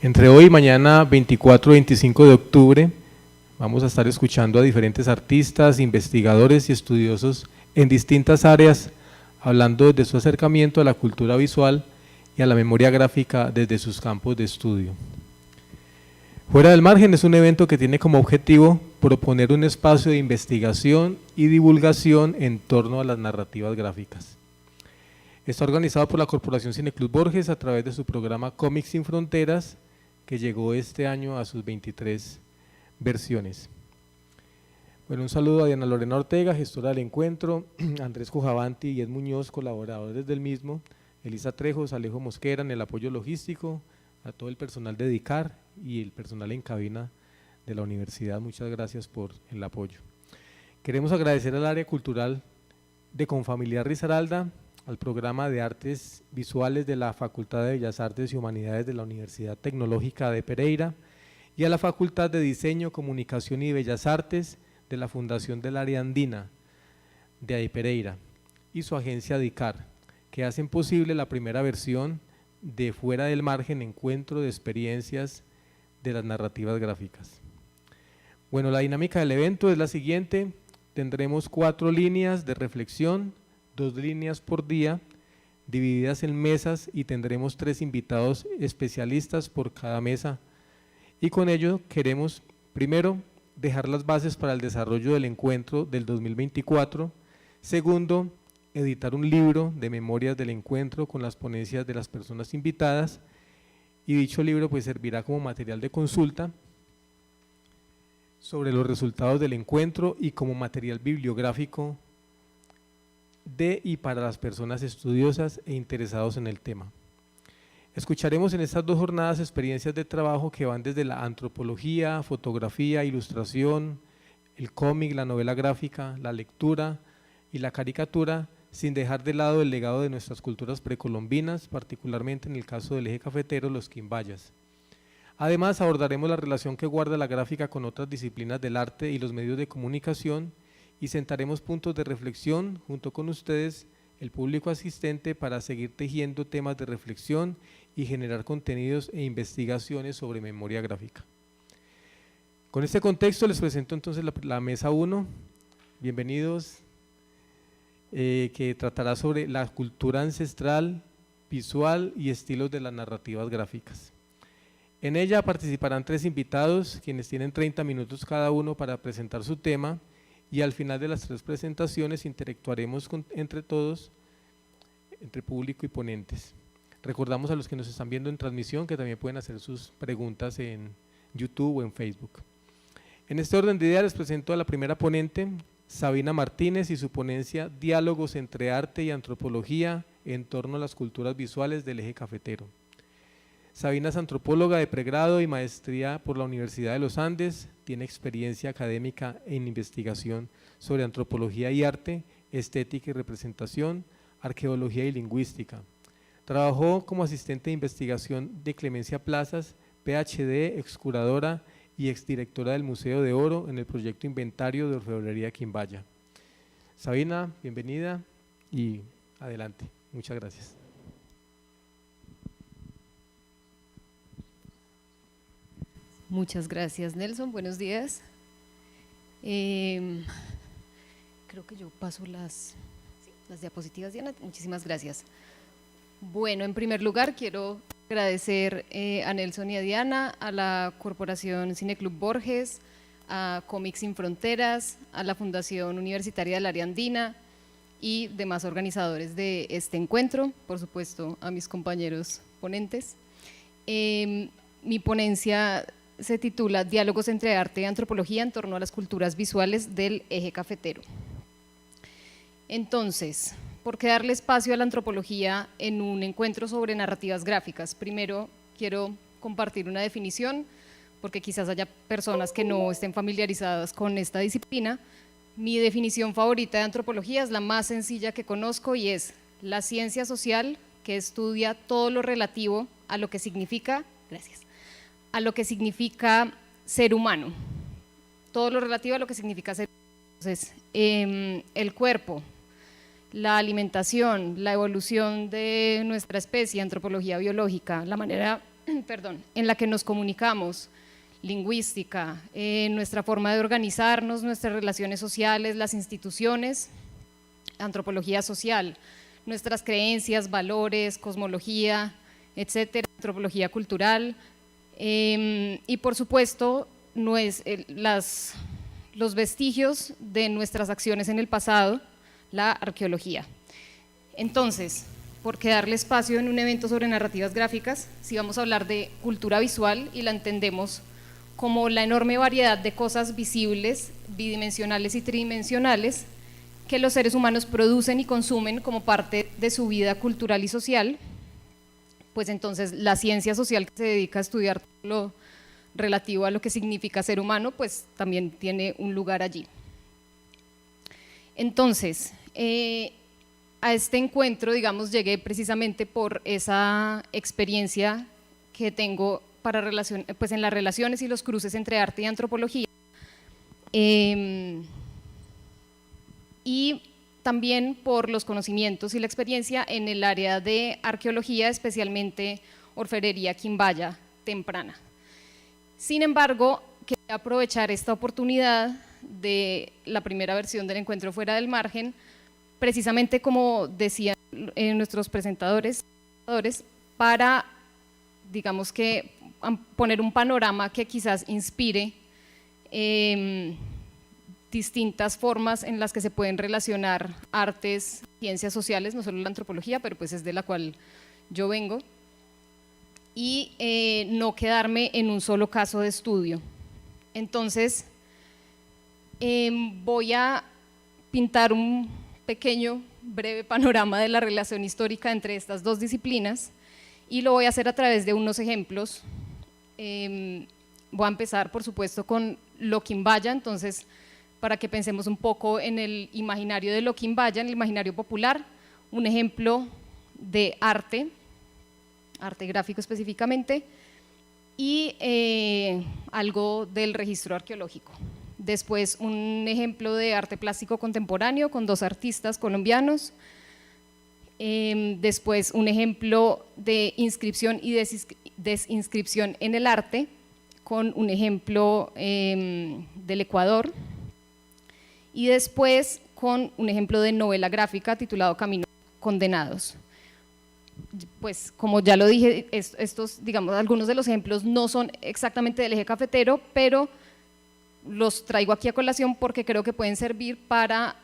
Entre hoy y mañana 24 y 25 de octubre vamos a estar escuchando a diferentes artistas, investigadores y estudiosos en distintas áreas, hablando desde su acercamiento a la cultura visual y a la memoria gráfica desde sus campos de estudio. Fuera del Margen es un evento que tiene como objetivo proponer un espacio de investigación y divulgación en torno a las narrativas gráficas. Está organizado por la Corporación Cineclub Borges a través de su programa Cómics sin Fronteras, que llegó este año a sus 23 versiones. Bueno, un saludo a Diana Lorena Ortega, gestora del encuentro, Andrés Cojavanti y Ed Muñoz, colaboradores del mismo, Elisa Trejos, Alejo Mosquera en el apoyo logístico, a todo el personal de DICAR y el personal en cabina de la universidad, muchas gracias por el apoyo. Queremos agradecer al área cultural de Confamiliar Risaralda, al programa de Artes Visuales de la Facultad de Bellas Artes y Humanidades de la Universidad Tecnológica de Pereira y a la Facultad de Diseño, Comunicación y Bellas Artes de la Fundación del Área Andina de Pereira y su agencia DICAR, que hacen posible la primera versión de Fuera del Margen, encuentro de experiencias de las narrativas gráficas. Bueno, la dinámica del evento es la siguiente: tendremos 4 líneas de reflexión, 2 líneas por día, divididas en mesas, y tendremos 3 invitados especialistas por cada mesa. Y con ello queremos, primero, dejar las bases para el desarrollo del encuentro del 2024. Segundo, editar un libro de memorias del encuentro con las ponencias de las personas invitadas, y dicho libro pues servirá como material de consulta sobre los resultados del encuentro y como material bibliográfico de y para las personas estudiosas e interesados en el tema. Escucharemos en estas 2 jornadas experiencias de trabajo que van desde la antropología, fotografía, ilustración, el cómic, la novela gráfica, la lectura y la caricatura, sin dejar de lado el legado de nuestras culturas precolombinas, particularmente en el caso del eje cafetero, los quimbayas. Además, abordaremos la relación que guarda la gráfica con otras disciplinas del arte y los medios de comunicación, y sentaremos puntos de reflexión junto con ustedes, el público asistente, para seguir tejiendo temas de reflexión y generar contenidos e investigaciones sobre memoria gráfica. Con este contexto les presento entonces la mesa 1, bienvenidos, que tratará sobre la cultura ancestral, visual y estilos de las narrativas gráficas. En ella participarán 3 invitados, quienes tienen 30 minutos cada uno para presentar su tema, y al final de las 3 presentaciones interactuaremos entre todos, entre público y ponentes. Recordamos a los que nos están viendo en transmisión que también pueden hacer sus preguntas en YouTube o en Facebook. En este orden de ideas les presento a la primera ponente, Sabina Martínez, y su ponencia Diálogos entre arte y antropología en torno a las culturas visuales del eje cafetero. Sabina es antropóloga de pregrado y maestría por la Universidad de los Andes, tiene experiencia académica en investigación sobre antropología y arte, estética y representación, arqueología y lingüística. Trabajó como asistente de investigación de Clemencia Plazas, PhD, excuradora y exdirectora del Museo de Oro en el proyecto Inventario de Orfebrería Quimbaya. Sabina, bienvenida y adelante. Muchas gracias. Muchas gracias, Nelson. Buenos días. Creo que yo paso las diapositivas, Diana. Muchísimas gracias. Bueno, en primer lugar quiero agradecer a Nelson y a Diana, a la Corporación Cineclub Borges, a Cómics sin Fronteras, a la Fundación Universitaria del Área Andina y demás organizadores de este encuentro, por supuesto a mis compañeros ponentes. Mi ponencia se titula Diálogos entre arte y antropología en torno a las culturas visuales del eje cafetero. Entonces, ¿por qué darle espacio a la antropología en un encuentro sobre narrativas gráficas? Primero, quiero compartir una definición, porque quizás haya personas que no estén familiarizadas con esta disciplina. Mi definición favorita de antropología es la más sencilla que conozco y es la ciencia social que estudia todo lo relativo a lo que significa, a lo que significa ser humano, todo lo relativo a lo que significa ser humano. Entonces, el cuerpo, la alimentación, la evolución de nuestra especie, antropología biológica, la manera perdón, en la que nos comunicamos, lingüística, nuestra forma de organizarnos, nuestras relaciones sociales, las instituciones, antropología social, nuestras creencias, valores, cosmología, etcétera, antropología cultural, y por supuesto los vestigios de nuestras acciones en el pasado, la arqueología. Entonces, por qué darle espacio en un evento sobre narrativas gráficas, si vamos a hablar de cultura visual y la entendemos como la enorme variedad de cosas visibles, bidimensionales y tridimensionales que los seres humanos producen y consumen como parte de su vida cultural y social, pues entonces la ciencia social que se dedica a estudiar lo relativo a lo que significa ser humano, pues también tiene un lugar allí. Entonces, a este encuentro, digamos, llegué precisamente por esa experiencia que tengo pues en las relaciones y los cruces entre arte y antropología. Y también por los conocimientos y la experiencia en el área de arqueología, especialmente orfebrería quimbaya temprana. Sin embargo, quería aprovechar esta oportunidad de la primera versión del encuentro fuera del margen, precisamente como decían nuestros presentadores, para, digamos que, poner un panorama que quizás inspire distintas formas en las que se pueden relacionar artes, ciencias sociales, no solo la antropología, pero pues es de la cual yo vengo, y no quedarme en un solo caso de estudio. Entonces, voy a pintar un pequeño, breve panorama de la relación histórica entre estas dos disciplinas y lo voy a hacer a través de unos ejemplos. Voy a empezar, por supuesto, con lo quimbaya, entonces, para que pensemos un poco en el imaginario de lo quimbaya, en el imaginario popular, un ejemplo de arte gráfico específicamente, y algo del registro arqueológico. Después un ejemplo de arte plástico contemporáneo con dos artistas colombianos, después un ejemplo de inscripción y desinscripción en el arte con un ejemplo del Ecuador, y después con un ejemplo de novela gráfica titulado Caminos Condenados. Pues como ya lo dije, estos, digamos, algunos de los ejemplos no son exactamente del eje cafetero, pero los traigo aquí a colación porque creo que pueden servir para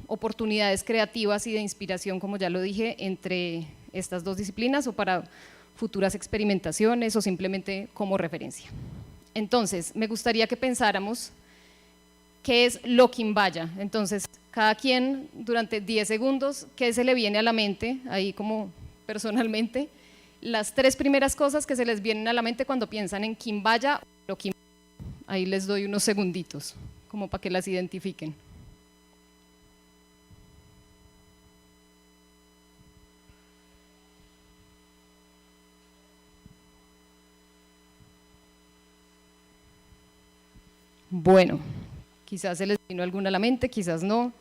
oportunidades creativas y de inspiración, como ya lo dije, entre estas dos disciplinas o para futuras experimentaciones o simplemente como referencia. Entonces, me gustaría que pensáramos qué es lo quimbaya. Entonces, cada quien durante 10 segundos, ¿qué se le viene a la mente, ahí como personalmente? Las 3 primeras cosas que se les vienen a la mente cuando piensan en quimbaya o lo quimbaya. Ahí les doy unos segunditos, como para que las identifiquen. Bueno, quizás se les vino alguna a la mente, quizás no.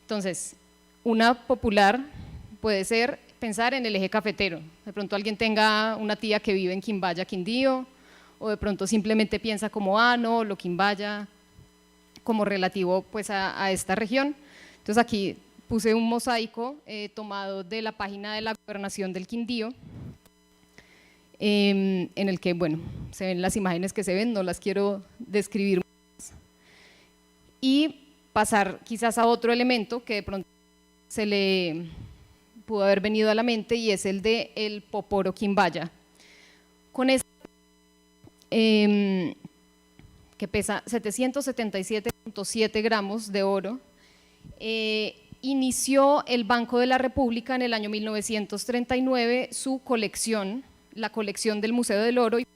Entonces, una popular puede ser pensar en el eje cafetero. De pronto alguien tenga una tía que vive en Quimbaya, Quindío, o de pronto simplemente piensa como, no, lo quimbaya, como relativo pues a esta región. Entonces aquí puse un mosaico tomado de la página de la Gobernación del Quindío, en el que, bueno, se ven las imágenes que se ven, no las quiero describir más. Y pasar quizás a otro elemento que de pronto se le pudo haber venido a la mente, y es el de el poporo quimbaya. Con este que pesa 777.7 gramos de oro, inició el Banco de la República en el año 1939 su colección, la colección del Museo del Oro y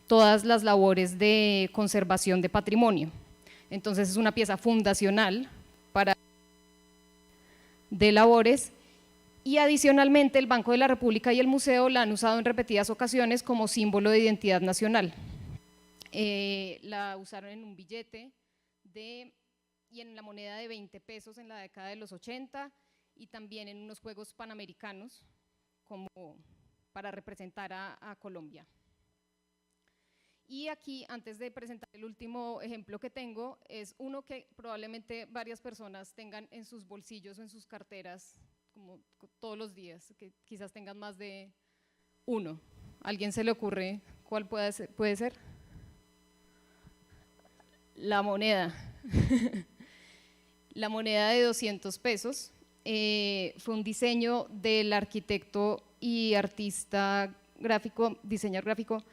todas las labores de conservación de patrimonio. Entonces es una pieza fundacional para de labores, y adicionalmente el Banco de la República y el museo la han usado en repetidas ocasiones como símbolo de identidad nacional. La usaron en un billete y en la moneda de 20 pesos en la década de los 80, y también en unos Juegos Panamericanos como para representar a Colombia. Y aquí, antes de presentar el último ejemplo que tengo, es uno que probablemente varias personas tengan en sus bolsillos o en sus carteras como todos los días, que quizás tengan más de uno. ¿A alguien se le ocurre cuál puede ser? La moneda. La moneda de 200 pesos fue un diseño del arquitecto y artista gráfico, diseñador gráfico,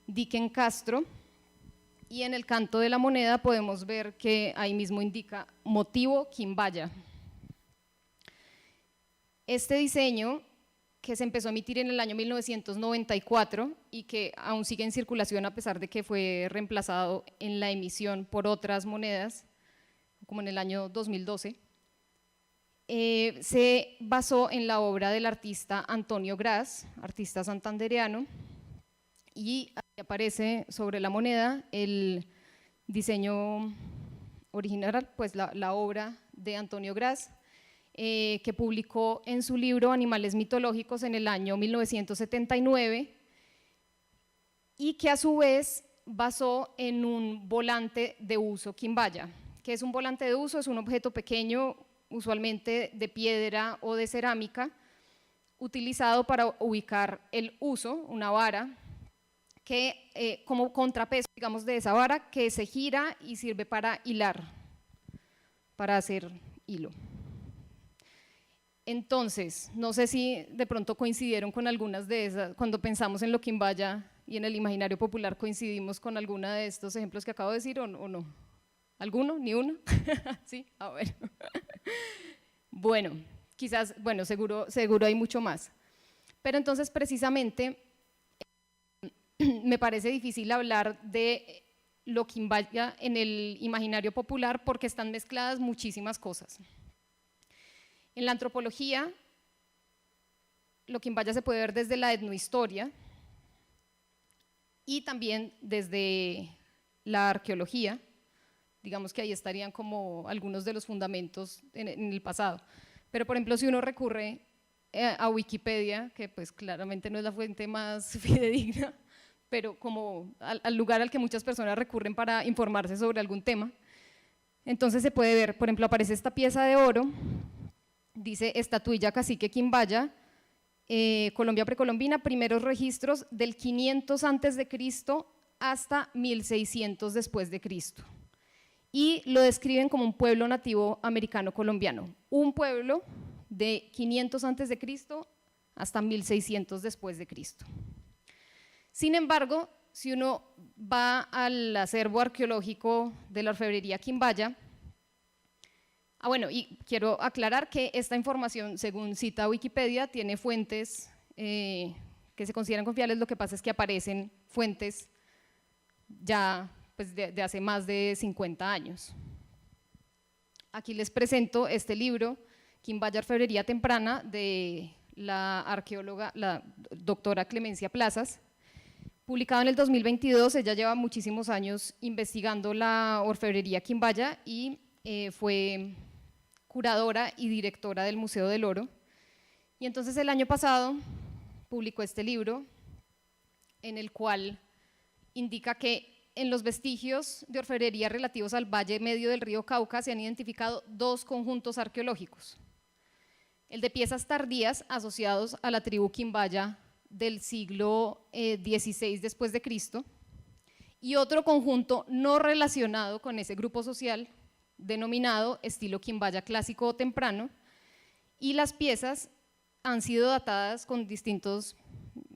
Dicken Castro, y en el canto de la moneda podemos ver que ahí mismo indica motivo Quimbaya. Este diseño, que se empezó a emitir en el año 1994 y que aún sigue en circulación a pesar de que fue reemplazado en la emisión por otras monedas, como en el año 2012, se basó en la obra del artista Antonio Gras, artista santandereano, y ahí aparece sobre la moneda el diseño original, pues la obra de Antonio Gras, que publicó en su libro Animales mitológicos en el año 1979 y que a su vez basó en un volante de uso quimbaya. ¿Qué es un volante de uso? Es un objeto pequeño, usualmente de piedra o de cerámica, utilizado para ubicar el uso, una vara, que como contrapeso, digamos, de esa vara, que se gira y sirve para hilar, para hacer hilo. Entonces, no sé si de pronto coincidieron con algunas de esas, cuando pensamos en lo quimbaya y en el imaginario popular, coincidimos con alguna de estos ejemplos que acabo de decir o no. ¿Alguno? ¿Ni uno? Sí, a ver. Bueno, quizás, bueno, seguro hay mucho más. Pero entonces, precisamente, me parece difícil hablar de lo quimbaya en el imaginario popular porque están mezcladas muchísimas cosas. En la antropología, lo quimbaya se puede ver desde la etnohistoria y también desde la arqueología. Digamos que ahí estarían como algunos de los fundamentos en el pasado. Pero, por ejemplo, si uno recurre a Wikipedia, que pues claramente no es la fuente más fidedigna, pero como al lugar al que muchas personas recurren para informarse sobre algún tema, entonces se puede ver, por ejemplo, aparece esta pieza de oro, dice estatuilla cacique quimbaya, Colombia precolombina, primeros registros del 500 antes de Cristo hasta 1600 después de Cristo. Y lo describen como un pueblo nativo americano colombiano, un pueblo de 500 antes de Cristo hasta 1600 después de Cristo. Sin embargo, si uno va al acervo arqueológico de la orfebrería quimbaya, bueno, y quiero aclarar que esta información, según cita Wikipedia, tiene fuentes que se consideran confiables, lo que pasa es que aparecen fuentes ya pues de hace más de 50 años. Aquí les presento este libro, Quimbaya Orfebrería Temprana, de la arqueóloga, la doctora Clemencia Plazas, publicado en el 2022. Ella lleva muchísimos años investigando la orfebrería quimbaya y fue curadora y directora del Museo del Oro. Y entonces el año pasado publicó este libro en el cual indica que en los vestigios de orfebrería relativos al valle medio del río Cauca se han identificado dos conjuntos arqueológicos. El de piezas tardías asociados a la tribu quimbaya del siglo XVI después de Cristo y otro conjunto no relacionado con ese grupo social denominado estilo quimbaya clásico o temprano, y las piezas han sido datadas con distintos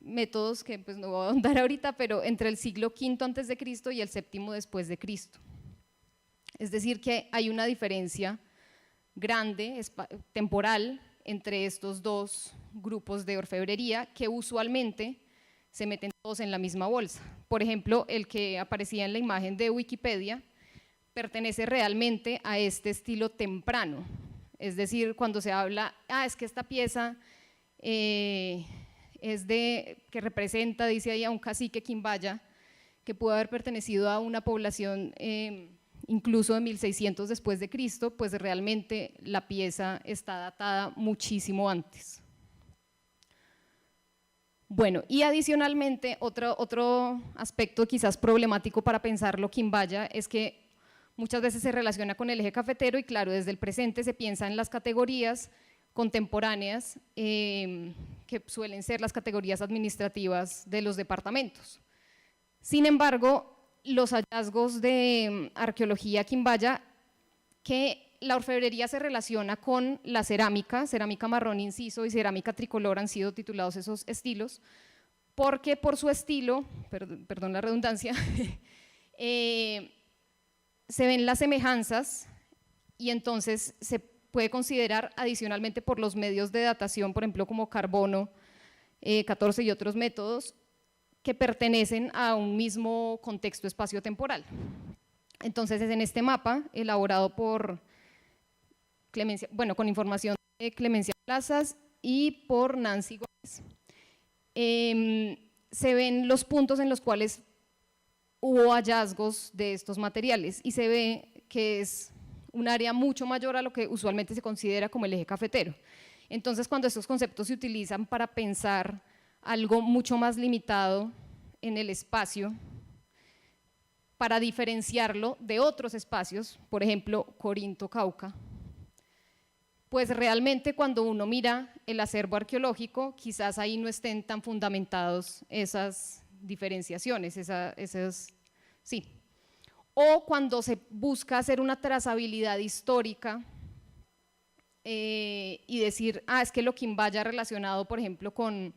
métodos que pues no voy a ahondar ahorita, pero entre el siglo V antes de Cristo y el VII después de Cristo. Es decir que hay una diferencia grande, temporal, entre estos dos grupos de orfebrería que usualmente se meten todos en la misma bolsa. Por ejemplo, el que aparecía en la imagen de Wikipedia pertenece realmente a este estilo temprano, es decir, cuando se habla, es que esta pieza es que representa, dice ahí, a un cacique quimbaya que pudo haber pertenecido a una población incluso de 1600 después de Cristo, pues realmente la pieza está datada muchísimo antes. Bueno, y adicionalmente, otro aspecto quizás problemático para pensarlo Quimbaya es que muchas veces se relaciona con el eje cafetero y claro, desde el presente se piensa en las categorías contemporáneas que suelen ser las categorías administrativas de los departamentos. Sin embargo, los hallazgos de arqueología Quimbaya, que la orfebrería se relaciona con la cerámica, cerámica marrón inciso y cerámica tricolor han sido titulados esos estilos, porque por su estilo, perdón la redundancia, se ven las semejanzas y entonces se puede considerar adicionalmente por los medios de datación, por ejemplo como carbono 14 y otros métodos, que pertenecen a un mismo contexto espacio-temporal. Entonces es en este mapa, elaborado por Clemencia, bueno, con información de Clemencia Plazas y por Nancy Gómez. Se ven los puntos en los cuales hubo hallazgos de estos materiales y se ve que es un área mucho mayor a lo que usualmente se considera como el eje cafetero. Entonces, cuando estos conceptos se utilizan para pensar algo mucho más limitado en el espacio, para diferenciarlo de otros espacios, por ejemplo, Corinto, Cauca, pues realmente cuando uno mira el acervo arqueológico, quizás ahí no estén tan fundamentados esas diferenciaciones, sí. O cuando se busca hacer una trazabilidad histórica y decir, es que lo Quimbaya relacionado, por ejemplo, con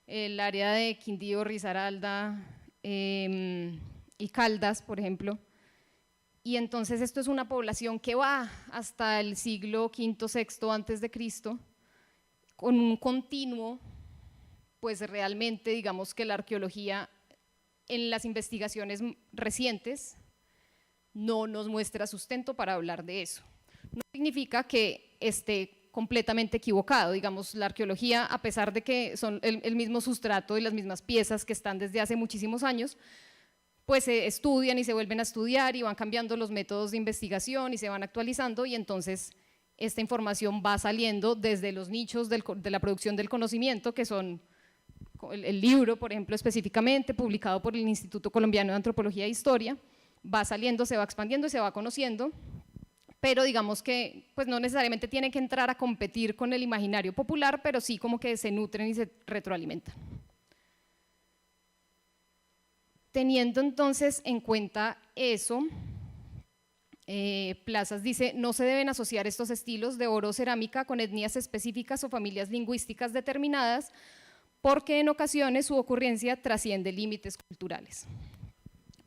el área de Quindío, Risaralda y Caldas, por ejemplo, y entonces esto es una población que va hasta el siglo V, VI antes de Cristo, con un continuo, pues realmente digamos que la arqueología en las investigaciones recientes no nos muestra sustento para hablar de eso. No significa que esté completamente equivocado, digamos, la arqueología, a pesar de que son el mismo sustrato y las mismas piezas que están desde hace muchísimos años, pues se estudian y se vuelven a estudiar y van cambiando los métodos de investigación y se van actualizando y entonces esta información va saliendo desde los nichos de la producción del conocimiento, que son el libro, por ejemplo, específicamente, publicado por el Instituto Colombiano de Antropología e Historia, va saliendo, se va expandiendo y se va conociendo, pero digamos que pues no necesariamente tiene que entrar a competir con el imaginario popular, pero sí como que se nutren y se retroalimentan. Teniendo entonces en cuenta eso, Plazas dice, no se deben asociar estos estilos de oro o cerámica con etnias específicas o familias lingüísticas determinadas, porque en ocasiones su ocurrencia trasciende límites culturales.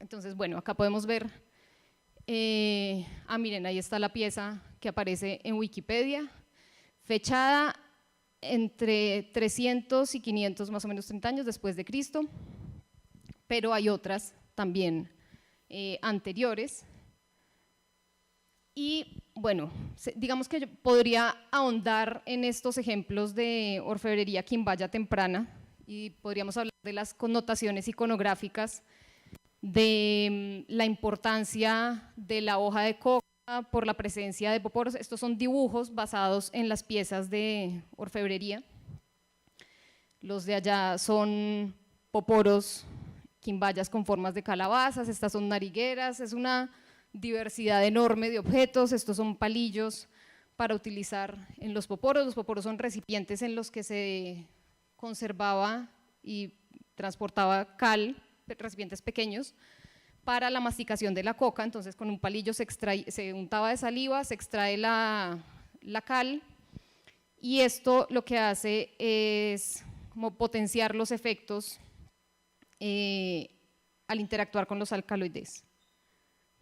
Entonces, bueno, acá podemos ver, miren, ahí está la pieza que aparece en Wikipedia, fechada entre 300 y 500, más o menos 30 años después de Cristo, pero hay otras también anteriores. Y bueno, digamos que yo podría ahondar en estos ejemplos de orfebrería quimbaya temprana y podríamos hablar de las connotaciones iconográficas, de la importancia de la hoja de coca por la presencia de poporos. Estos son dibujos basados en las piezas de orfebrería. Los de allá son poporos quimbayas con formas de calabazas, estas son narigueras, es una diversidad enorme de objetos. Estos son palillos para utilizar en los poporos son recipientes en los que se conservaba y transportaba cal, recipientes pequeños, para la masticación de la coca. Entonces con un palillo se untaba de saliva, se extrae la cal, y esto lo que hace es como potenciar los efectos al interactuar con los alcaloides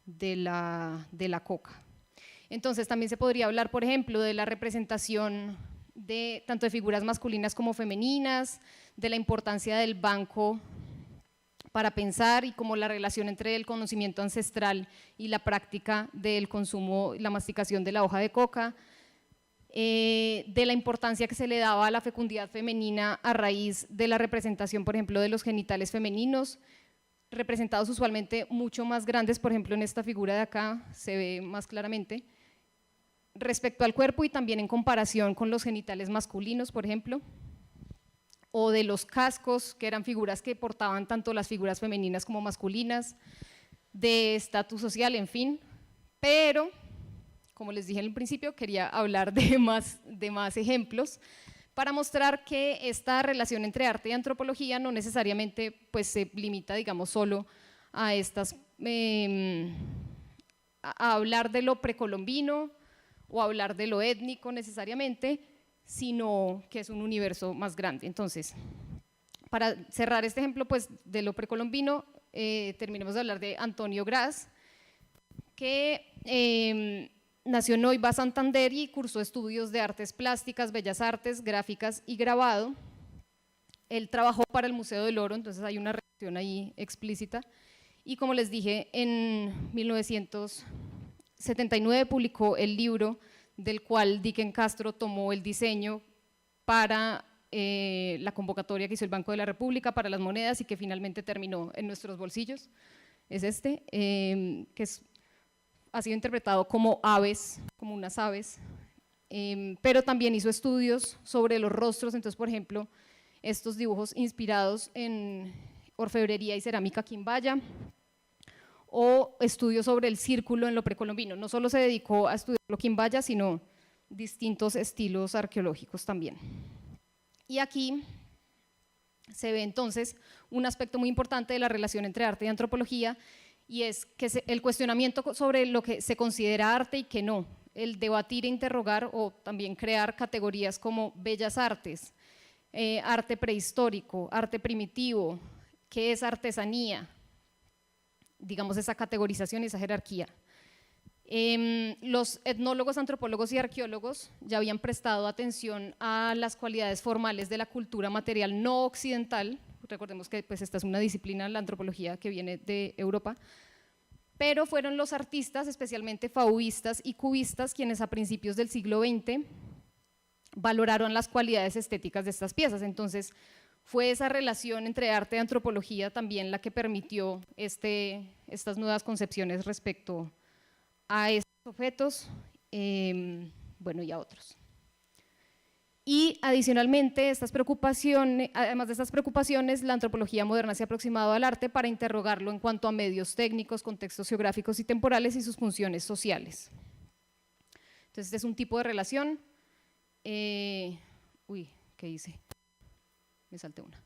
de la coca. Entonces también se podría hablar, por ejemplo, de la representación de tanto de figuras masculinas como femeninas, de la importancia del banco para pensar y como la relación entre el conocimiento ancestral y la práctica del consumo y la masticación de la hoja de coca, de la importancia que se le daba a la fecundidad femenina a raíz de la representación, por ejemplo, de los genitales femeninos, representados usualmente mucho más grandes, por ejemplo, en esta figura de acá se ve más claramente, respecto al cuerpo y también en comparación con los genitales masculinos, por ejemplo. o de los cascos, que eran figuras que portaban tanto las figuras femeninas como masculinas, de estatus social, en fin, pero, como les dije en el principio, quería hablar de más ejemplos para mostrar que esta relación entre arte y antropología no necesariamente pues, se limita, digamos, solo a estas, a hablar de lo precolombino o a hablar de lo étnico necesariamente, sino que es un universo más grande. Entonces, para cerrar este ejemplo pues, de lo precolombino, terminemos de hablar de Antonio Gras, que nació en Oiva, Santander, y cursó estudios de artes plásticas, bellas artes, gráficas y grabado. Él trabajó para el Museo del Oro, entonces hay una relación ahí explícita, y como les dije, en 1979 publicó el libro del cual Dicken Castro tomó el diseño para la convocatoria que hizo el Banco de la República para las monedas y que finalmente terminó en nuestros bolsillos. Es este, que ha sido interpretado como aves, como unas aves, pero también hizo estudios sobre los rostros. Entonces, por ejemplo, estos dibujos inspirados en orfebrería y cerámica quimbaya, o estudios sobre el círculo en lo precolombino. No solo se dedicó a estudiar lo quimbaya, sino distintos estilos arqueológicos también. Y aquí se ve entonces un aspecto muy importante de la relación entre arte y antropología, y es que el cuestionamiento sobre lo que se considera arte y que no, el debatir e interrogar o también crear categorías como bellas artes, arte prehistórico, arte primitivo, qué es artesanía, digamos esa categorización y esa jerarquía. Los etnólogos, antropólogos y arqueólogos ya habían prestado atención a las cualidades formales de la cultura material no occidental. Recordemos que pues, esta es una disciplina, la antropología, que viene de Europa, pero fueron los artistas, especialmente fauvistas y cubistas, quienes a principios del siglo XX valoraron las cualidades estéticas de estas piezas. Entonces fue esa relación entre arte y antropología también la que permitió estas nuevas concepciones respecto a estos objetos, bueno, y a otros. Y adicionalmente, además de estas preocupaciones, la antropología moderna se ha aproximado al arte para interrogarlo en cuanto a medios técnicos, contextos geográficos y temporales y sus funciones sociales. Entonces, este es un tipo de relación. Uy, ¿qué hice? Me salté una.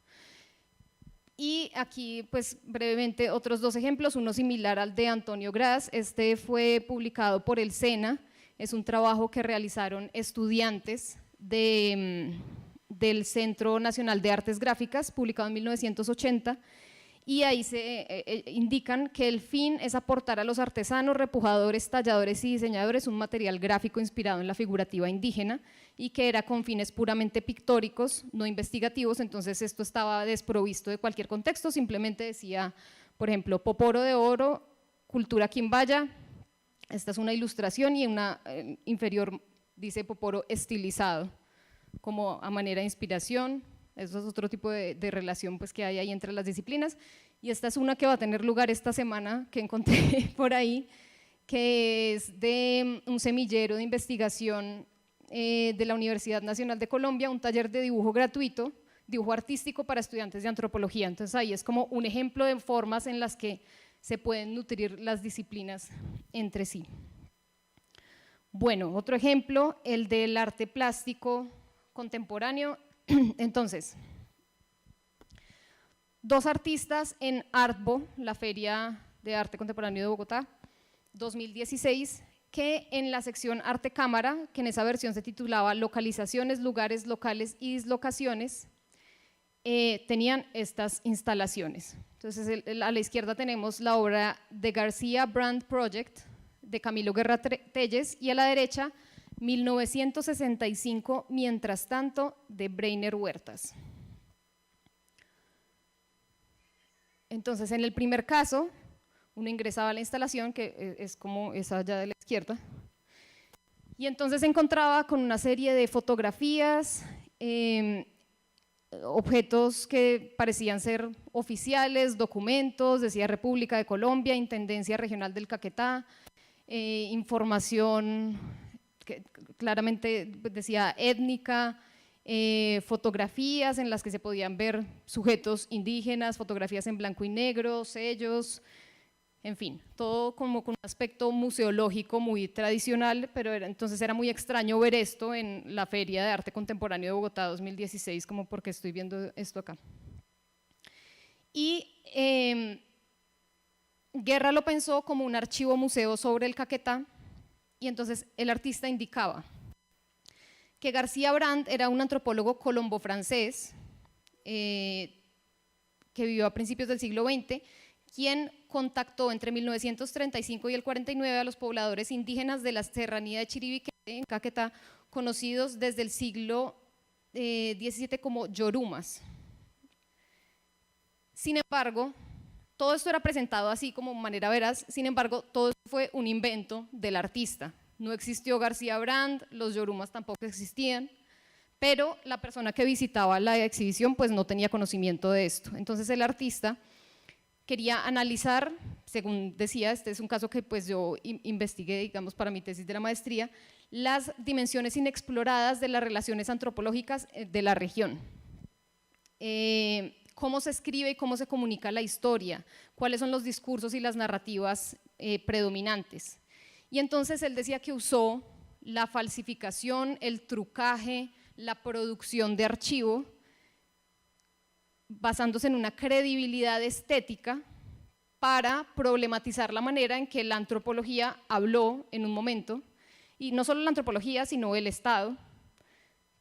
Y aquí, pues brevemente, otros dos ejemplos, uno similar al de Antonio Gras. Este fue publicado por el SENA, es un trabajo que realizaron estudiantes del Centro Nacional de Artes Gráficas, publicado en 1980, y ahí se indican que el fin es aportar a los artesanos, repujadores, talladores y diseñadores un material gráfico inspirado en la figurativa indígena, y que era con fines puramente pictóricos, no investigativos. Entonces esto estaba desprovisto de cualquier contexto, simplemente decía, por ejemplo, Poporo de oro, cultura quimbaya. Esta es una ilustración, y en una inferior dice Poporo estilizado, como a manera de inspiración. Eso es otro tipo de relación pues, que hay ahí entre las disciplinas. Y esta es una que va a tener lugar esta semana, que encontré por ahí, que es de un semillero de investigación de la Universidad Nacional de Colombia, un taller de dibujo gratuito, dibujo artístico para estudiantes de antropología. Entonces ahí es como un ejemplo de formas en las que se pueden nutrir las disciplinas entre sí. Bueno, otro ejemplo, el del arte plástico contemporáneo. Entonces, dos artistas en Artbo, la Feria de Arte Contemporáneo de Bogotá, 2016, que en la sección Arte Cámara, que en esa versión se titulaba Localizaciones, Lugares, Locales y Dislocaciones, tenían estas instalaciones. Entonces, a la izquierda tenemos la obra de García Brand Project, de Camilo Guerra Telles, y a la derecha 1965, Mientras tanto, de Breiner Huertas. Entonces, en el primer caso, uno ingresaba a la instalación, que es como esa allá de la izquierda, y entonces se encontraba con una serie de fotografías, objetos que parecían ser oficiales, documentos, decía República de Colombia, Intendencia Regional del Caquetá, información que claramente decía étnica, fotografías en las que se podían ver sujetos indígenas, fotografías en blanco y negro, sellos, en fin, todo como con un aspecto museológico muy tradicional, pero entonces era muy extraño ver esto en la Feria de Arte Contemporáneo de Bogotá 2016, como porque estoy viendo esto acá. Y Guerra lo pensó como un archivo museo sobre el Caquetá, y entonces el artista indicaba que García Brandt era un antropólogo colombo-francés que vivió a principios del siglo XX, quien contactó entre 1935 y el 49 a los pobladores indígenas de la serranía de Chiribiquete, en Caquetá, conocidos desde el siglo XVII como yorumas. Sin embargo, todo esto era presentado así como manera veraz, sin embargo, todo esto fue un invento del artista. No existió García Brandt, los yorumas tampoco existían, pero la persona que visitaba la exhibición pues no tenía conocimiento de esto. Entonces el artista quería analizar, según decía, este es un caso que pues yo investigué, digamos, para mi tesis de la maestría, las dimensiones inexploradas de las relaciones antropológicas de la región. Cómo se escribe y cómo se comunica la historia, cuáles son los discursos y las narrativas predominantes. Y entonces él decía que usó la falsificación, el trucaje, la producción de archivo, basándose en una credibilidad estética para problematizar la manera en que la antropología habló en un momento, y no solo la antropología, sino el Estado,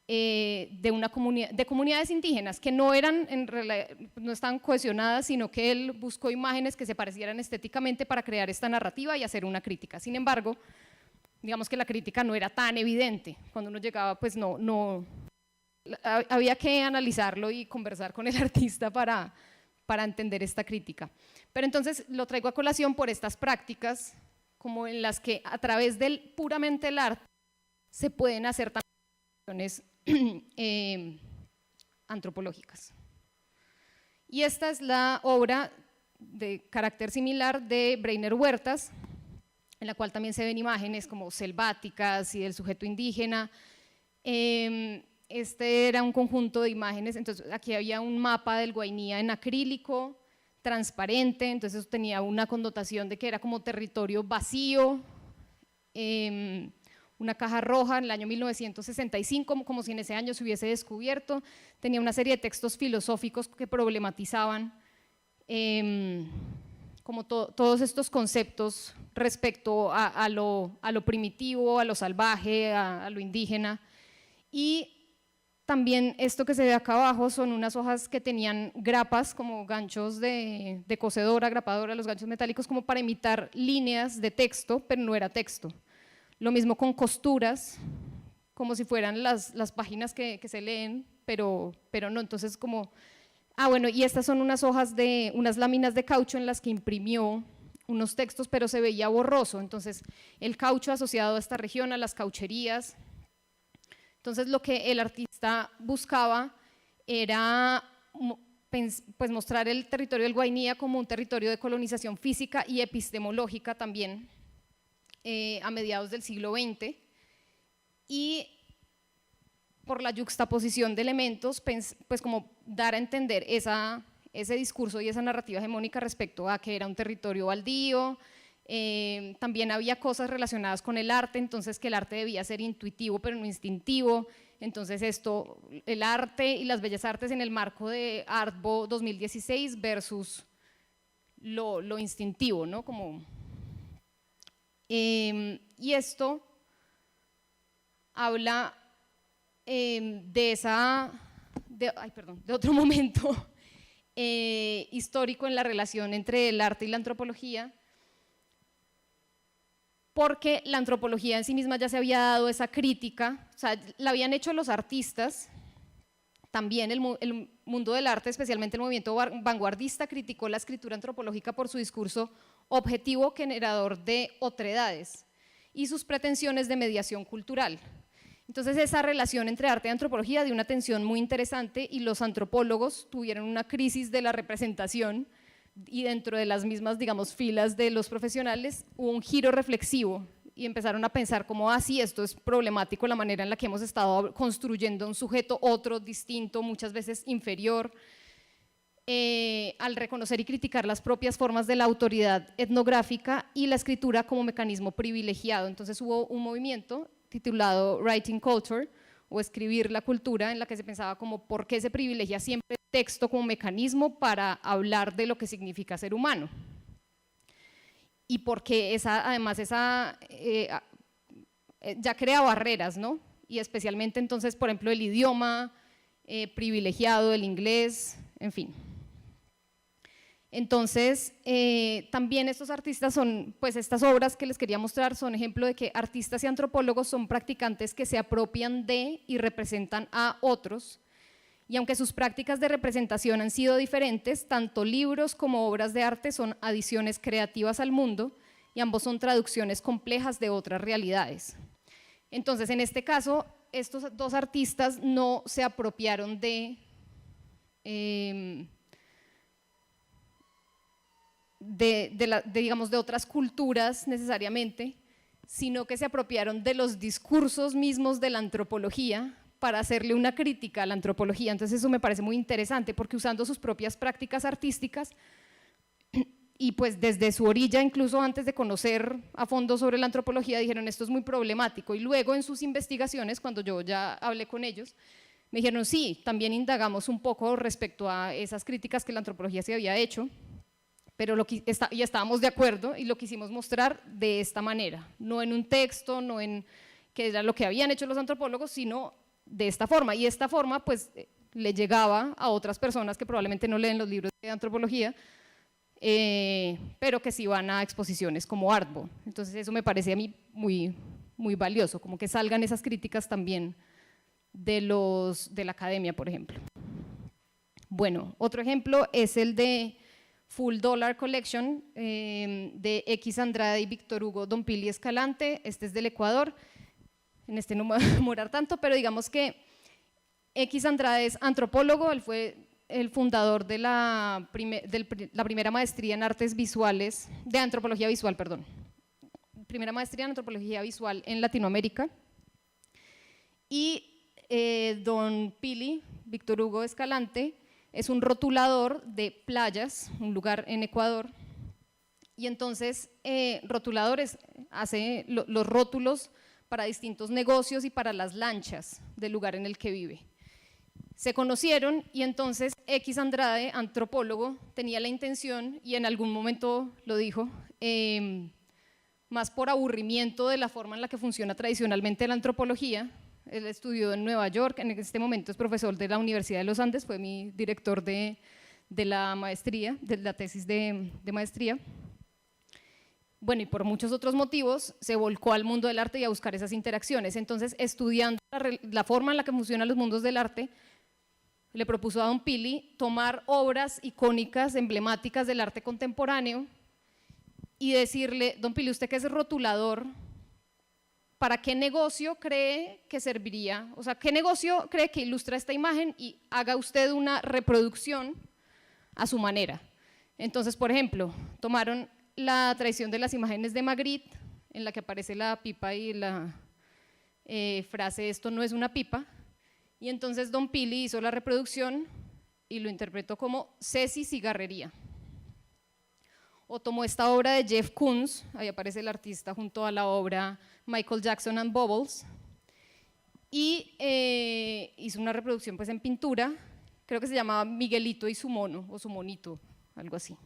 de comunidades indígenas que no estaban cohesionadas, sino que él buscó imágenes que se parecieran estéticamente para crear esta narrativa y hacer una crítica. Sin embargo, digamos que la crítica no era tan evidente. Cuando uno llegaba, pues había que analizarlo y conversar con el artista para entender esta crítica. Pero entonces lo traigo a colación por estas prácticas, como en las que a través del puramente el arte se pueden hacer también antropológicas. Y esta es la obra de carácter similar de Breiner Huertas, en la cual también se ven imágenes como selváticas y del sujeto indígena. Este era un conjunto de imágenes, entonces aquí había un mapa del Guainía en acrílico, transparente, entonces eso tenía una connotación de que era como territorio vacío, una caja roja en el año 1965, como si en ese año se hubiese descubierto, tenía una serie de textos filosóficos que problematizaban como todos estos conceptos respecto a lo primitivo, a lo salvaje, a lo indígena. Y también esto que se ve acá abajo son unas hojas que tenían grapas como ganchos de cocedora, grapadora, los ganchos metálicos como para imitar líneas de texto, pero no era texto. Lo mismo con costuras, como si fueran las páginas que se leen, pero no, entonces como… bueno, y estas son unas hojas unas láminas de caucho en las que imprimió unos textos, pero se veía borroso, entonces el caucho asociado a esta región, a las caucherías. Entonces lo que el artista buscaba era pues mostrar el territorio del Guainía como un territorio de colonización física y epistemológica también a mediados del siglo XX, y por la yuxtaposición de elementos, pues como dar a entender ese discurso y esa narrativa hegemónica respecto a que era un territorio baldío. También había cosas relacionadas con el arte, entonces que el arte debía ser intuitivo pero no instintivo, entonces el arte y las bellas artes en el marco de Artbo 2016 versus lo instintivo, ¿no? Y esto habla de otro momento histórico en la relación entre el arte y la antropología, porque la antropología en sí misma ya se había dado esa crítica, o sea, la habían hecho los artistas, también el mundo del arte, especialmente el movimiento vanguardista, criticó la escritura antropológica por su discurso objetivo generador de otredades y sus pretensiones de mediación cultural. Entonces esa relación entre arte y antropología dio una tensión muy interesante y los antropólogos tuvieron una crisis de la representación, y dentro de las mismas, digamos, filas de los profesionales hubo un giro reflexivo y empezaron a pensar como, sí, esto es problemático, la manera en la que hemos estado construyendo un sujeto otro, distinto, muchas veces inferior, al reconocer y criticar las propias formas de la autoridad etnográfica y la escritura como mecanismo privilegiado. Entonces hubo un movimiento titulado Writing Culture, o escribir la cultura, en la que se pensaba como por qué se privilegia siempre el texto como mecanismo para hablar de lo que significa ser humano. Y porque además esa ya crea barreras, ¿no? Y especialmente entonces, por ejemplo, el idioma privilegiado, el inglés, en fin. Entonces, también estos artistas son, pues estas obras que les quería mostrar son ejemplo de que artistas y antropólogos son practicantes que se apropian de y representan a otros, y aunque sus prácticas de representación han sido diferentes, tanto libros como obras de arte son adiciones creativas al mundo, y ambos son traducciones complejas de otras realidades. Entonces, en este caso, estos dos artistas no se apropiaron digamos, de otras culturas necesariamente, sino que se apropiaron de los discursos mismos de la antropología para hacerle una crítica a la antropología. Entonces eso me parece muy interesante, porque usando sus propias prácticas artísticas y pues desde su orilla, incluso antes de conocer a fondo sobre la antropología, dijeron esto es muy problemático, y luego en sus investigaciones, cuando yo ya hablé con ellos, me dijeron sí, también indagamos un poco respecto a esas críticas que la antropología se había hecho, pero y estábamos de acuerdo y lo quisimos mostrar de esta manera, no en un texto, no en que era lo que habían hecho los antropólogos, sino de esta forma, y esta forma pues le llegaba a otras personas que probablemente no leen los libros de antropología, pero que sí van a exposiciones como Artbo. Entonces eso me parece a mí muy, muy valioso, como que salgan esas críticas también de la academia, por ejemplo. Bueno, otro ejemplo es el de Full Dollar Collection de X Andrade y Víctor Hugo Dompili Escalante. Este es del Ecuador, en este no me voy a demorar tanto, pero digamos que X Andrade es antropólogo, él fue el fundador de la primera maestría en artes visuales, de antropología visual, perdón, primera maestría en antropología visual en Latinoamérica, y don Pili, Víctor Hugo Escalante, es un rotulador de playas, un lugar en Ecuador, y entonces rotuladores hace los rótulos para distintos negocios y para las lanchas del lugar en el que vive. Se conocieron y entonces X Andrade, antropólogo, tenía la intención, y en algún momento lo dijo, más por aburrimiento de la forma en la que funciona tradicionalmente la antropología. Él estudió en Nueva York, en este momento es profesor de la Universidad de los Andes, fue mi director de la maestría, de la tesis de maestría. Bueno, y por muchos otros motivos se volcó al mundo del arte y a buscar esas interacciones. Entonces, estudiando la forma en la que funcionan los mundos del arte, le propuso a don Pili tomar obras icónicas, emblemáticas del arte contemporáneo y decirle, don Pili, usted que es rotulador, ¿para qué negocio cree que serviría? O sea, ¿qué negocio cree que ilustra esta imagen? Y haga usted una reproducción a su manera. Entonces, por ejemplo, tomaron la tradición de las imágenes de Magritte, en la que aparece la pipa y la frase esto no es una pipa, y entonces don Pili hizo la reproducción y lo interpretó como Ceci Cigarrería. O tomó esta obra de Jeff Koons, ahí aparece el artista junto a la obra Michael Jackson and Bubbles, y hizo una reproducción pues en pintura, creo que se llamaba Miguelito y su mono, o su monito, algo así.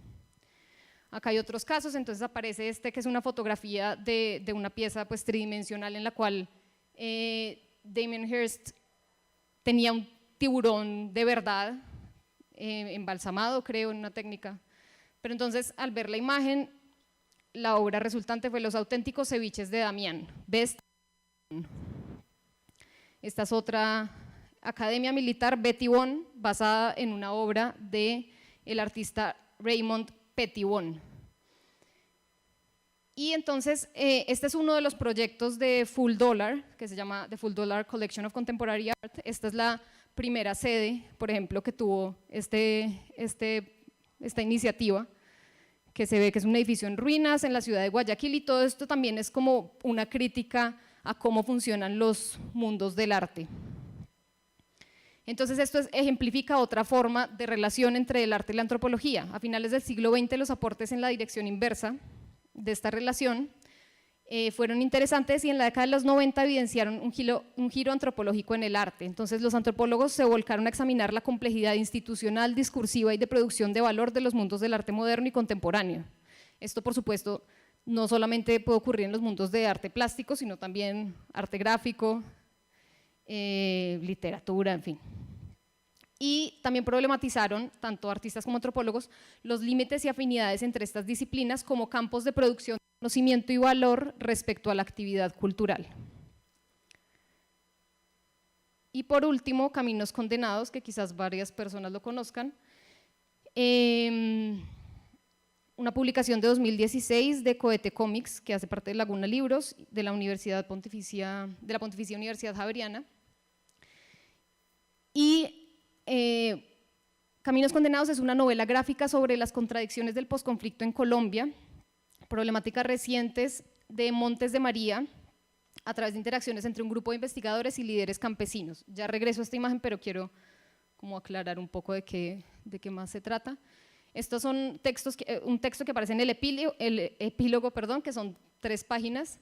Acá hay otros casos, entonces aparece este que es una fotografía de una pieza pues tridimensional en la cual Damien Hirst tenía un tiburón de verdad, embalsamado creo en una técnica, pero entonces al ver la imagen, la obra resultante fue Los auténticos ceviches de Damián. Esta es otra academia militar, Betty Bond, basada en una obra del artista Raymond Pettibon. Y entonces, este es uno de los proyectos de Full Dollar, que se llama The Full Dollar Collection of Contemporary Art. Esta es la primera sede, por ejemplo, que tuvo esta iniciativa, que se ve que es un edificio en ruinas en la ciudad de Guayaquil, y todo esto también es como una crítica a cómo funcionan los mundos del arte. Entonces esto ejemplifica otra forma de relación entre el arte y la antropología. A finales del siglo XX los aportes en la dirección inversa de esta relación fueron interesantes, y en la década de los 90 evidenciaron un giro antropológico en el arte. Entonces los antropólogos se volcaron a examinar la complejidad institucional, discursiva y de producción de valor de los mundos del arte moderno y contemporáneo. Esto, por supuesto, no solamente puede ocurrir en los mundos de arte plástico, sino también arte gráfico, literatura, en fin. Y también problematizaron, tanto artistas como antropólogos, los límites y afinidades entre estas disciplinas como campos de producción de conocimiento y valor respecto a la actividad cultural. Y por último, Caminos Condenados, que quizás varias personas lo conozcan, una publicación de 2016 de Cohete Comics, que hace parte de Laguna Libros, de la Pontificia Universidad Javeriana. Y Caminos Condenados es una novela gráfica sobre las contradicciones del posconflicto en Colombia, problemáticas recientes de Montes de María, a través de interacciones entre un grupo de investigadores y líderes campesinos. Ya regreso a esta imagen, pero quiero como aclarar un poco de qué más se trata. Estos son textos, un texto que aparece en el epílogo, que son 3 páginas.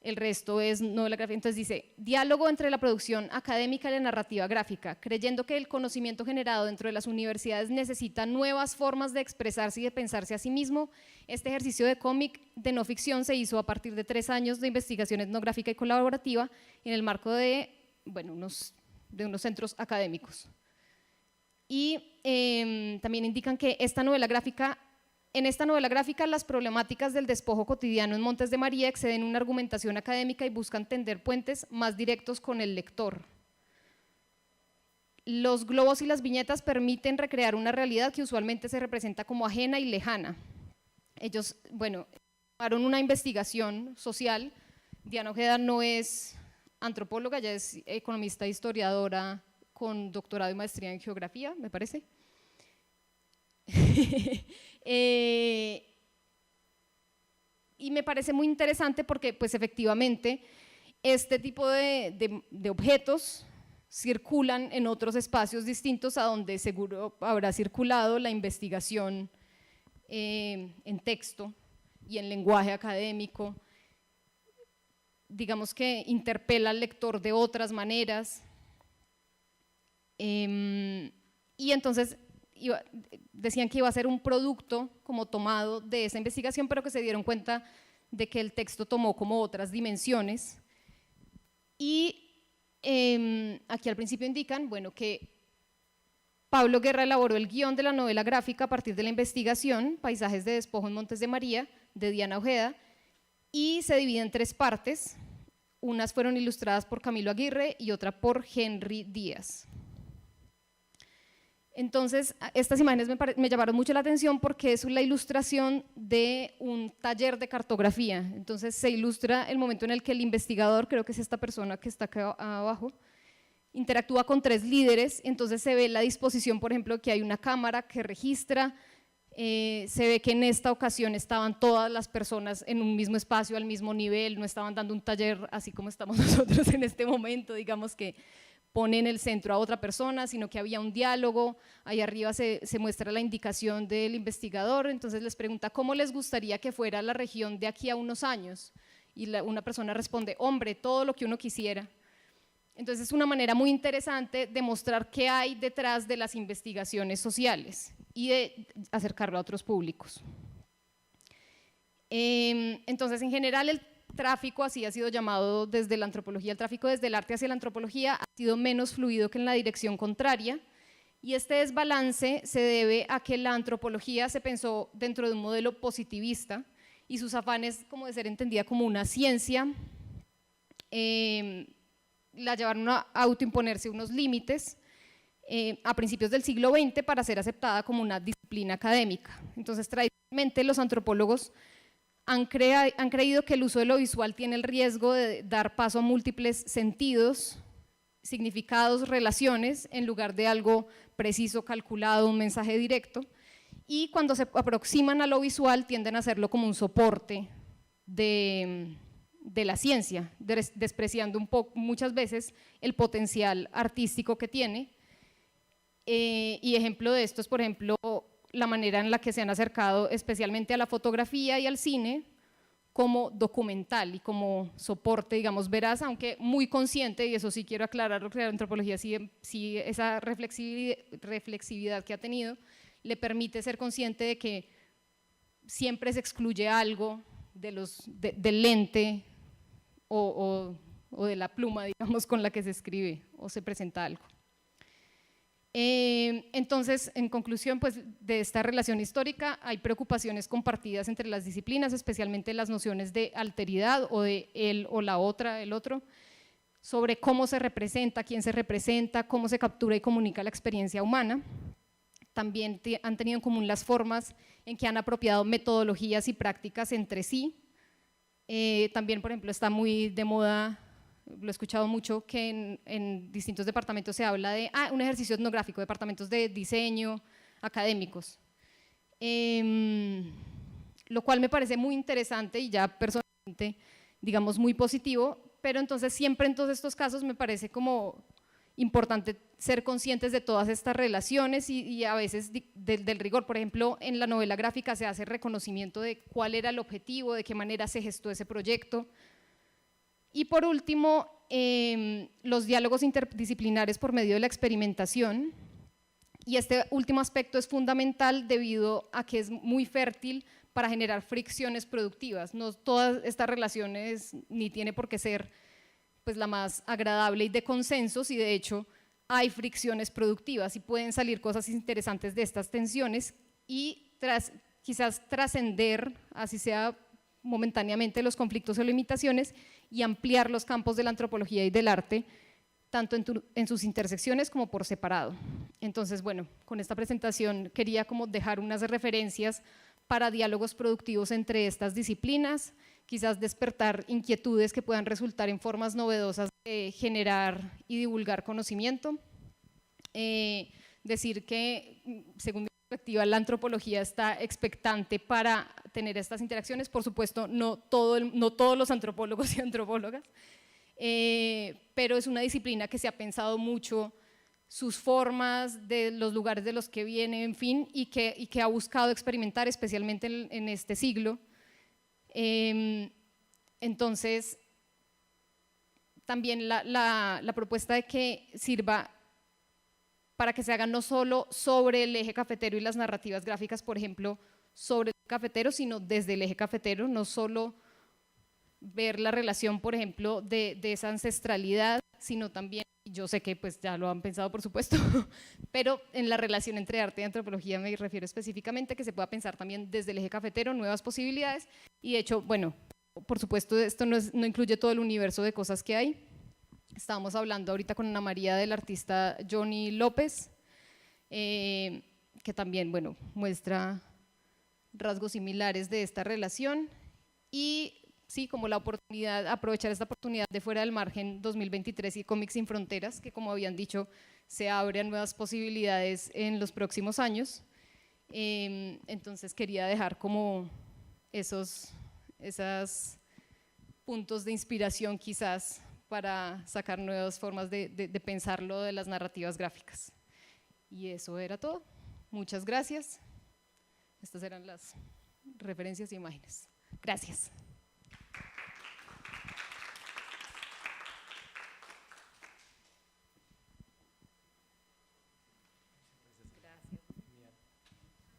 El resto es novela gráfica. Entonces dice: diálogo entre la producción académica y la narrativa gráfica, creyendo que el conocimiento generado dentro de las universidades necesita nuevas formas de expresarse y de pensarse a sí mismo. Este ejercicio de cómic de no ficción se hizo a partir de 3 años de investigación etnográfica y colaborativa en el marco de unos centros académicos. Y también indican que en esta novela gráfica las problemáticas del despojo cotidiano en Montes de María exceden una argumentación académica y buscan tender puentes más directos con el lector. Los globos y las viñetas permiten recrear una realidad que usualmente se representa como ajena y lejana. Ellos, tomaron una investigación social. Diana Ojeda no es antropóloga, ella es economista e historiadora con doctorado y maestría en geografía, me parece. Y me parece muy interesante porque pues efectivamente este tipo de objetos circulan en otros espacios distintos a donde seguro habrá circulado la investigación en texto y en lenguaje académico. Digamos que interpela al lector de otras maneras. Y entonces decían que iba a ser un producto como tomado de esa investigación, pero que se dieron cuenta de que el texto tomó como otras dimensiones. Y aquí al principio indican, que Pablo Guerra elaboró el guión de la novela gráfica a partir de la investigación Paisajes de despojo en Montes de María, de Diana Ojeda, y se divide en 3 partes. Unas fueron ilustradas por Camilo Aguirre y otra por Henry Díaz. Entonces, estas imágenes me llamaron mucho la atención porque es la ilustración de un taller de cartografía. Entonces, se ilustra el momento en el que el investigador, creo que es esta persona que está acá abajo, interactúa con 3 líderes. Entonces, se ve la disposición, por ejemplo, que hay una cámara que registra. Se ve que en esta ocasión estaban todas las personas en un mismo espacio, al mismo nivel, no estaban dando un taller así como estamos nosotros en este momento, digamos que pone en el centro a otra persona, sino que había un diálogo. Ahí arriba se muestra la indicación del investigador. Entonces les pregunta cómo les gustaría que fuera la región de aquí a unos años, y una persona responde: hombre, todo lo que uno quisiera. Entonces es una manera muy interesante de mostrar qué hay detrás de las investigaciones sociales y de acercarlo a otros públicos. Entonces, en general, el tráfico, así ha sido llamado desde la antropología, el tráfico desde el arte hacia la antropología ha sido menos fluido que en la dirección contraria, y este desbalance se debe a que la antropología se pensó dentro de un modelo positivista y sus afanes como de ser entendida como una ciencia la llevaron a autoimponerse unos límites a principios del siglo XX para ser aceptada como una disciplina académica. Entonces, tradicionalmente los antropólogos han creído que el uso de lo visual tiene el riesgo de dar paso a múltiples sentidos, significados, relaciones, en lugar de algo preciso, calculado, un mensaje directo. y cuando se aproximan a lo visual tienden a hacerlo como un soporte de la ciencia, despreciando un poco muchas veces el potencial artístico que tiene. Y ejemplo de esto es, por ejemplo, la manera en la que se han acercado especialmente a la fotografía y al cine como documental y como soporte, digamos, veraz, aunque muy consciente, y eso sí quiero aclararlo, que la antropología sí esa reflexividad que ha tenido le permite ser consciente de que siempre se excluye algo del lente o de la pluma, digamos, con la que se escribe o se presenta algo. Entonces, en conclusión, pues, de esta relación histórica hay preocupaciones compartidas entre las disciplinas, especialmente las nociones de alteridad o de él o la otra, el otro, sobre cómo se representa, quién se representa, cómo se captura y comunica la experiencia humana. También han tenido en común las formas en que han apropiado metodologías y prácticas entre sí. También, por ejemplo, está muy de moda, lo he escuchado mucho, que en distintos departamentos se habla de un ejercicio etnográfico, departamentos de diseño, académicos, lo cual me parece muy interesante y ya personalmente, digamos, muy positivo, pero entonces siempre en todos estos casos me parece como importante ser conscientes de todas estas relaciones y a veces del rigor. Por ejemplo, en la novela gráfica se hace reconocimiento de cuál era el objetivo, de qué manera se gestó ese proyecto. Y por último, los diálogos interdisciplinares por medio de la experimentación, y este último aspecto es fundamental debido a que es muy fértil para generar fricciones productivas. No todas estas relaciones ni tiene por qué ser pues la más agradable y de consensos, y de hecho hay fricciones productivas y pueden salir cosas interesantes de estas tensiones y quizás trascender, así sea momentáneamente, los conflictos o limitaciones y ampliar los campos de la antropología y del arte, tanto en sus intersecciones como por separado. Entonces, bueno, con esta presentación quería como dejar unas referencias para diálogos productivos entre estas disciplinas, quizás despertar inquietudes que puedan resultar en formas novedosas de generar y divulgar conocimiento. Decir que, según mi perspectiva, la antropología está expectante para tener estas interacciones. Por supuesto, no todos los antropólogos y antropólogas, pero es una disciplina que se ha pensado mucho sus formas, de los lugares de los que viene, en fin, y que ha buscado experimentar, especialmente en este siglo. Entonces, también la propuesta de que sirva para que se haga no solo sobre el eje cafetero y las narrativas gráficas, por ejemplo, sobre el cafetero, sino desde el eje cafetero, no solo ver la relación, por ejemplo, de esa ancestralidad, sino también, yo sé que pues ya lo han pensado por supuesto, pero en la relación entre arte y antropología me refiero específicamente, que se pueda pensar también desde el eje cafetero nuevas posibilidades, y de hecho, bueno, por supuesto esto no incluye todo el universo de cosas que hay. Estábamos hablando ahorita con Ana María del artista Johnny López, que también, bueno, muestra rasgos similares de esta relación, y sí, como la oportunidad, aprovechar esta oportunidad de Fuera del Margen 2023 y Cómics Sin Fronteras, que como habían dicho, se abren nuevas posibilidades en los próximos años. Entonces quería dejar como esos puntos de inspiración quizás para sacar nuevas formas de pensarlo de las narrativas gráficas. Y eso era todo. Muchas gracias. Estas eran las referencias e imágenes. Gracias.